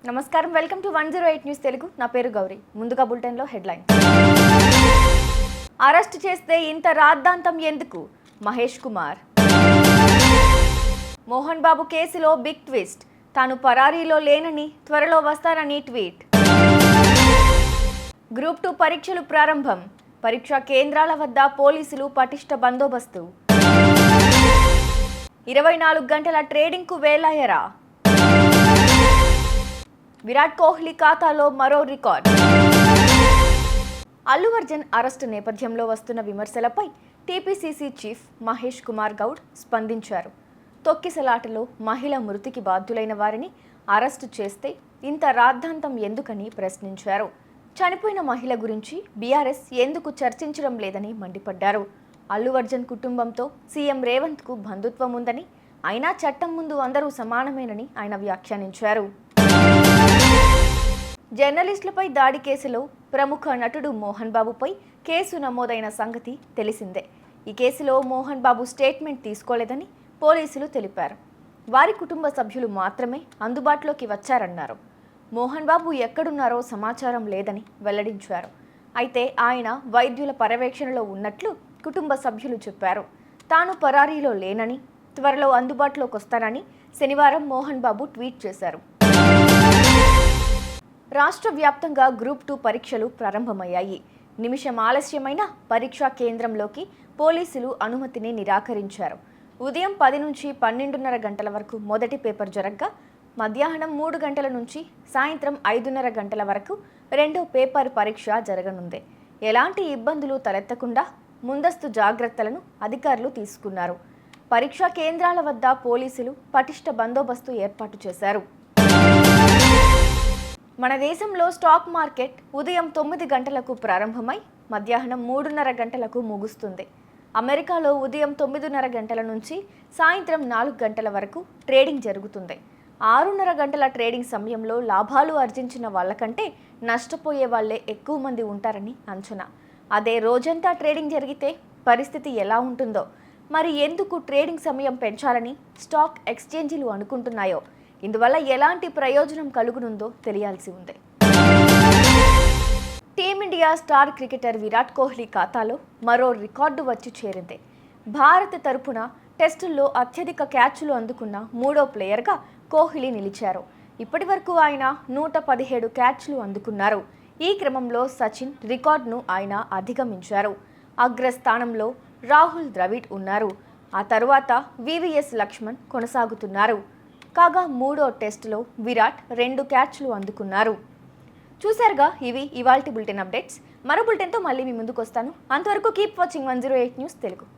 నమస్కారం, welcome to 108 news Telugu. నా పేరు గౌరీ. ముందుగా బులెటిన్లో హెడ్లైన్స్. అరెస్ట్ చేస్తే ఇంత రాద్ధాంతం ఎందుకు? మహేష్ కుమార్. మోహన్ బాబు కేసులో బిగ్ ట్విస్ట్. తాను పరారీలో లేనని, త్వరలో వస్తానని ట్వీట్. గ్రూప్ 2 పరీక్షలు ప్రారంభం. పరీక్షా కేంద్రాల వద్ద పోలీసులు పటిష్ట బందోబస్తు. 24 గంటల ట్రేడింగ్కు వేలాయరా. విరాట్ కోహ్లీ ఖాతాలో మరో రికార్డ్. అల్లు అర్జున్ అరెస్టు నేపథ్యంలో వస్తున్న విమర్శలపై టీపీసీసీ చీఫ్ మహేష్ కుమార్ గౌడ్ స్పందించారు. తొక్కిసలాటలో మహిళ మృతికి బాధ్యులైన వారిని అరెస్టు చేస్తే ఇంత రాద్ధాంతం ఎందుకని ప్రశ్నించారు. చనిపోయిన మహిళ గురించి బీఆర్ఎస్ ఎందుకు చర్చించడం లేదని మండిపడ్డారు. అల్లు అర్జున్ కుటుంబంతో సీఎం రేవంత్కు బంధుత్వం ఉందని, అయినా చట్టం ముందు అందరూ సమానమేనని ఆయన వ్యాఖ్యానించారు. జర్నలిస్టులపై దాడి కేసులో ప్రముఖ నటుడు మోహన్ బాబుపై కేసు నమోదైన సంగతి తెలిసిందే. ఈ కేసులో మోహన్ బాబు స్టేట్మెంట్ తీసుకోలేదని పోలీసులు తెలిపారు. వారి కుటుంబ సభ్యులు మాత్రమే అందుబాటులోకి వచ్చారన్నారు. మోహన్ బాబు ఎక్కడున్నారో సమాచారం లేదని వెల్లడించారు. అయితే ఆయన వైద్యుల పర్యవేక్షణలో ఉన్నట్లు కుటుంబ సభ్యులు చెప్పారు. తాను పరారీలో లేనని, త్వరలో అందుబాటులోకి వస్తానని శనివారం మోహన్ బాబు ట్వీట్ చేశారు. రాష్ట్ర వ్యాప్తంగా గ్రూప్ 2 పరీక్షలు ప్రారంభమయ్యాయి. నిమిషం ఆలస్యమైన పరీక్షా కేంద్రంలోకి పోలీసులు అనుమతిని నిరాకరించారు. ఉదయం 10 నుంచి 12:30 గంటల వరకు మొదటి పేపర్ జరగ్గా, మధ్యాహ్నం 3 గంటల నుంచి సాయంత్రం 5:30 గంటల వరకు రెండో పేపర్ పరీక్ష జరగనుంది. ఎలాంటి ఇబ్బందులు తలెత్తకుండా ముందస్తు జాగ్రత్తలను అధికారులు తీసుకున్నారు. పరీక్షా కేంద్రాల వద్ద పోలీసులు పటిష్ట బందోబస్తు ఏర్పాటు చేశారు. మన దేశంలో స్టాక్ మార్కెట్ ఉదయం 9 గంటలకు ప్రారంభమై మధ్యాహ్నం 3:30 గంటలకు ముగుస్తుంది. అమెరికాలో ఉదయం 9:30 గంటల నుంచి సాయంత్రం 4 గంటల వరకు ట్రేడింగ్ జరుగుతుంది. 6:30 గంటల ట్రేడింగ్ సమయంలో లాభాలు ఆర్జించిన వాళ్ళకంటే నష్టపోయే వాళ్లే ఎక్కువ మంది ఉంటారని అంచనా. అదే రోజంతా ట్రేడింగ్ జరిగితే పరిస్థితి ఎలా ఉంటుందో, మరి ఎందుకు ట్రేడింగ్ సమయం పెంచాలని స్టాక్ ఎక్స్చేంజీలు అనుకుంటున్నాయో, ఇందువల్ల ఎలాంటి ప్రయోజనం కలుగునుందో తెలియాల్సి ఉంది. Team India star cricketer Virat Kohli ఖాతాలో మరో రికార్డు వచ్చి చేరింది. భారత్ తరపున టెస్టుల్లో అత్యధిక క్యాచ్లు అందుకున్న 3వ ప్లేయర్గా కోహ్లీ నిలిచారు. ఇప్పటి వరకు ఆయన 117 క్యాచ్లు అందుకున్నారు. ఈ క్రమంలో సచిన్ రికార్డును ఆయన అధిగమించారు. అగ్రస్థానంలో రాహుల్ ద్రవిడ్ ఉన్నారు. ఆ తరువాత వివిఎస్ లక్ష్మణ్ కొనసాగుతున్నారు. కాగా 3వ టెస్టులో విరాట్ 2 క్యాచ్లు అందుకున్నారు. చూశారుగా, ఇవి ఇవాల్టి బులెటిన్ అప్డేట్స్. మరో బులెటిన్తో మళ్ళీ మీ ముందుకు వస్తాను. అంతవరకు కీప్ వాచింగ్ 108 న్యూస్ తెలుగు.